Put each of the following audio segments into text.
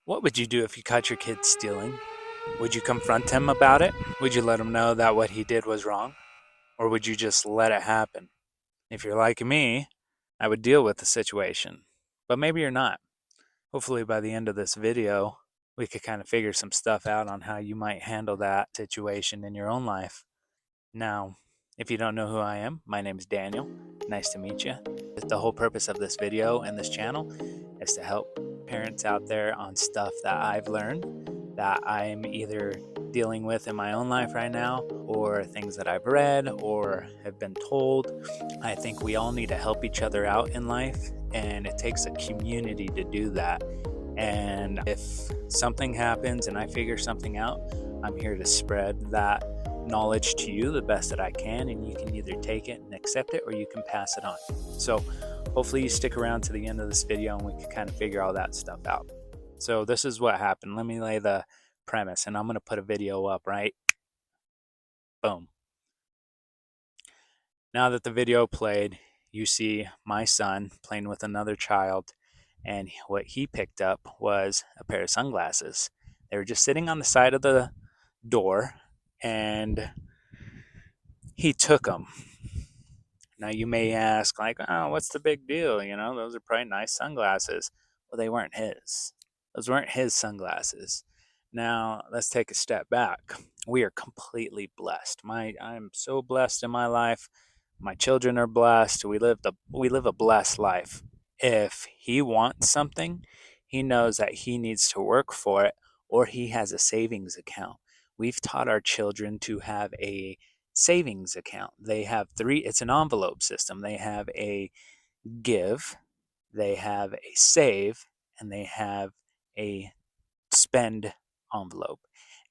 What would you do if you caught your kid stealing? Would you confront him about it? Would you let him know that what he did was wrong? Or would you just let it happen? If you're like me, I would deal with the situation. But maybe you're not. Hopefully, by the end of this video, we could kind of figure some stuff out on how you might handle that situation in your own life. Now, if you don't know who I am, my name is Daniel. Nice to meet you. The whole purpose of this video and this channel is to help parents out there on stuff that I've learned that I'm either dealing with in my own life right now, or things that I've read or have been told. I think we all need to help each other out in life, and it takes a community to do that. And if something happens and I figure something out, I'm here to spread that knowledge to you the best that I can, and you can either take it and accept it or you can pass it on. So hopefully you stick around to the end of this video and we can kind of figure all that stuff out. So this is what happened. Let me lay the premise, and I'm going to put a video up, right? Boom. Now that the video played, you see my son playing with another child, and what he picked up was a pair of sunglasses. They were just sitting on the side of the door, and he took them. Now you may ask, like, oh, what's the big deal? You know, those are probably nice sunglasses. Well, they weren't his. Those weren't his sunglasses. Now let's take a step back. We are completely blessed. I'm so blessed in my life. My children are blessed. We live a blessed life. If he wants something, he knows that he needs to work for it, or he has a savings account. We've taught our children to have a savings account. They have three, it's an envelope system. They have a give, they have a save, and they have a spend envelope.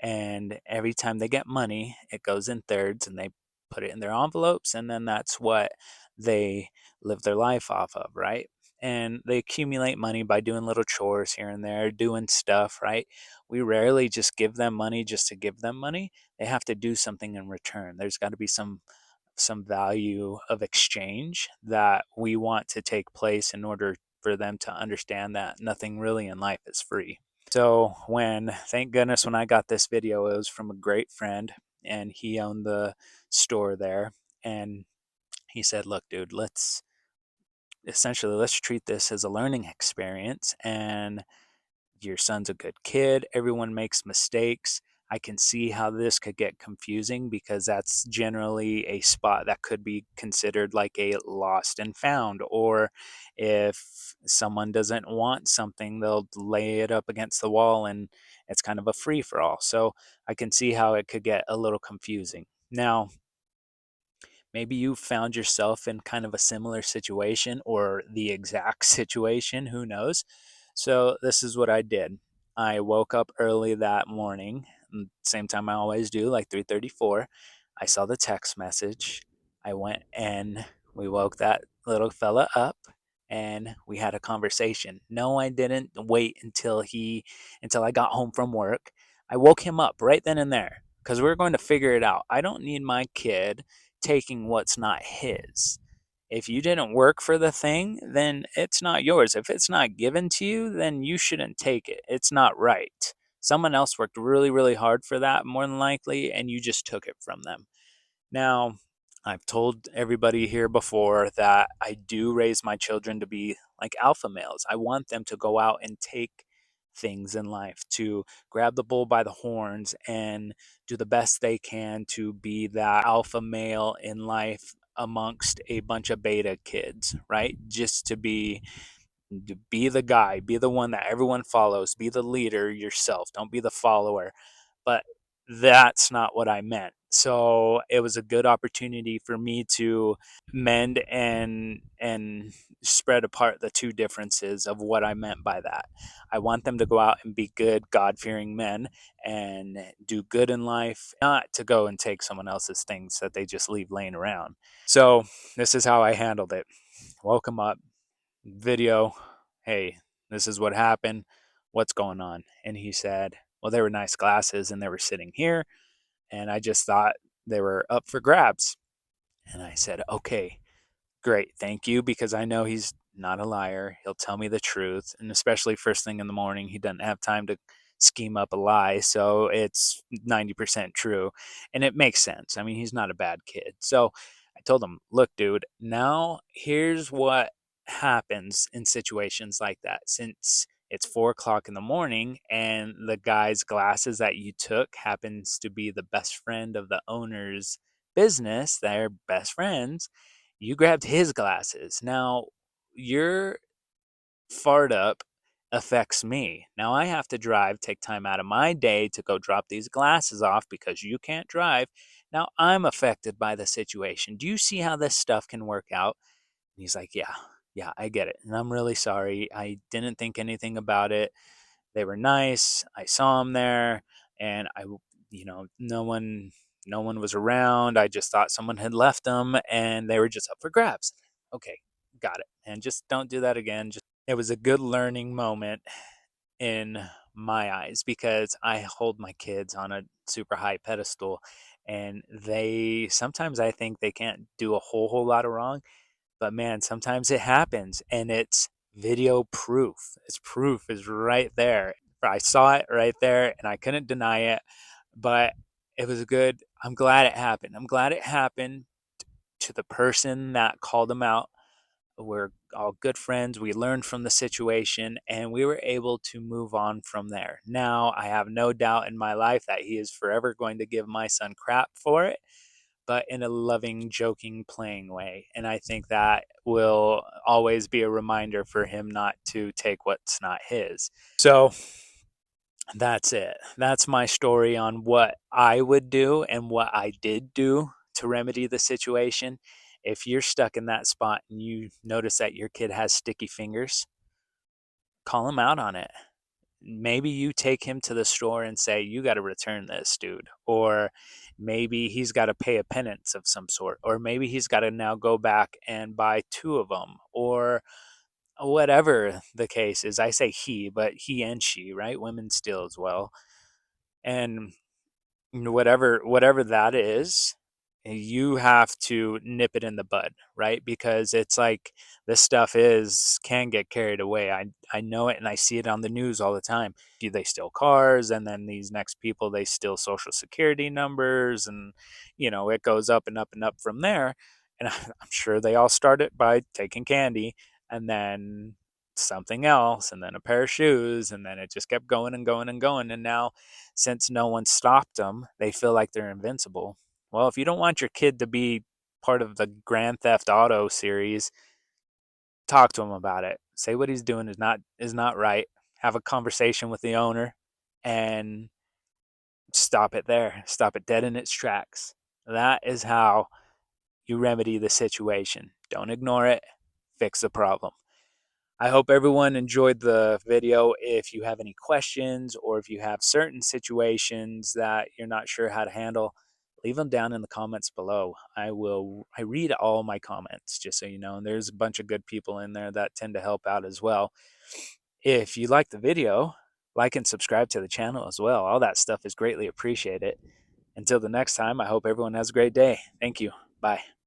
And every time they get money, it goes in thirds and they put it in their envelopes, and then that's what they live their life off of, right? And they accumulate money by doing little chores here and there, doing stuff, right? We rarely just give them money just to give them money. They have to do something in return. There's got to be some value of exchange that we want to take place in order for them to understand that nothing really in life is free. So thank goodness, when I got this video, it was from a great friend, and he owned the store there. And he said, look, dude, let's treat this as a learning experience. And your son's a good kid. Everyone makes mistakes. I can see how this could get confusing, because that's generally a spot that could be considered like a lost and found. Or if someone doesn't want something, they'll lay it up against the wall and it's kind of a free for all. So I can see how it could get a little confusing. Now, maybe you found yourself in kind of a similar situation or the exact situation, who knows? So this is what I did. I woke up early that morning, same time I always do, like 3:34. I saw the text message. I went and we woke that little fella up and we had a conversation. No, I didn't wait until I got home from work. I woke him up right then and there because we're going to figure it out. I don't need my kid taking what's not his. If you didn't work for the thing, then it's not yours. If it's not given to you, then you shouldn't take it. It's not right. Someone else worked really, really hard for that, more than likely, and you just took it from them. Now, I've told everybody here before that I do raise my children to be like alpha males. I want them to go out and take things in life, to grab the bull by the horns and do the best they can to be that alpha male in life amongst a bunch of beta kids, right? Just to be the guy, be the one that everyone follows, be the leader yourself, don't be the follower. But that's not what I meant. So it was a good opportunity for me to mend and spread apart the two differences of what I meant by that. I want them to go out and be good, God-fearing men and do good in life, not to go and take someone else's things that they just leave laying around. So this is how I handled it. Woke them up, video, hey, this is what happened. What's going on? And he said, well, they were nice glasses and they were sitting here. And I just thought they were up for grabs. And I said, okay, great. Thank you. Because I know he's not a liar. He'll tell me the truth. And especially first thing in the morning, he doesn't have time to scheme up a lie. So it's 90% true. And it makes sense. I mean, he's not a bad kid. So I told him, look, dude, now here's what happens in situations like that. Since it's 4 o'clock in the morning and the guy's glasses that you took happens to be the best friend of the owner's business, they're best friends, you grabbed his glasses. Now, your fart up affects me. Now I have to drive, take time out of my day to go drop these glasses off because you can't drive. Now I'm affected by the situation. Do you see how this stuff can work out? And he's like, yeah, yeah, I get it. And I'm really sorry. I didn't think anything about it. They were nice. I saw them there, and no one was around. I just thought someone had left them, and they were just up for grabs. Okay, got it. And just don't do that again. Just it was a good learning moment in my eyes because I hold my kids on a super high pedestal, and they sometimes I think they can't do a whole lot of wrong, but man, sometimes it happens and it's video proof. It's proof is right there. I saw it right there and I couldn't deny it, but it was good. I'm glad it happened. I'm glad it happened to the person that called him out. We're all good friends. We learned from the situation and we were able to move on from there. Now, I have no doubt in my life that he is forever going to give my son crap for it, but in a loving, joking, playing way. And I think that will always be a reminder for him not to take what's not his. So that's it. That's my story on what I would do and what I did do to remedy the situation. If you're stuck in that spot and you notice that your kid has sticky fingers, call him out on it. Maybe you take him to the store and say, you got to return this, dude. Or maybe he's got to pay a penance of some sort. Or maybe he's got to now go back and buy two of them. Or whatever the case is. I say he, but he and she, right? Women still as well. And whatever that is, you have to nip it in the bud, right? Because it's like this stuff is can get carried away. I know it and I see it on the news all the time. They steal cars, and then these next people, they steal social security numbers, and it goes up and up and up from there. And I'm sure they all started by taking candy, and then something else, and then a pair of shoes, and then it just kept going and going and going. And now, since no one stopped them, they feel like they're invincible. Well, if you don't want your kid to be part of the Grand Theft Auto series, talk to him about it. Say what he's doing is not right. Have a conversation with the owner and stop it there. Stop it dead in its tracks. That is how you remedy the situation. Don't ignore it. Fix the problem. I hope everyone enjoyed the video. If you have any questions or if you have certain situations that you're not sure how to handle, leave them down in the comments below. I read all my comments, just so you know, and there's a bunch of good people in there that tend to help out as well. If you like the video, like and subscribe to the channel as well. All that stuff is greatly appreciated. Until the next time, I hope everyone has a great day. Thank you. Bye.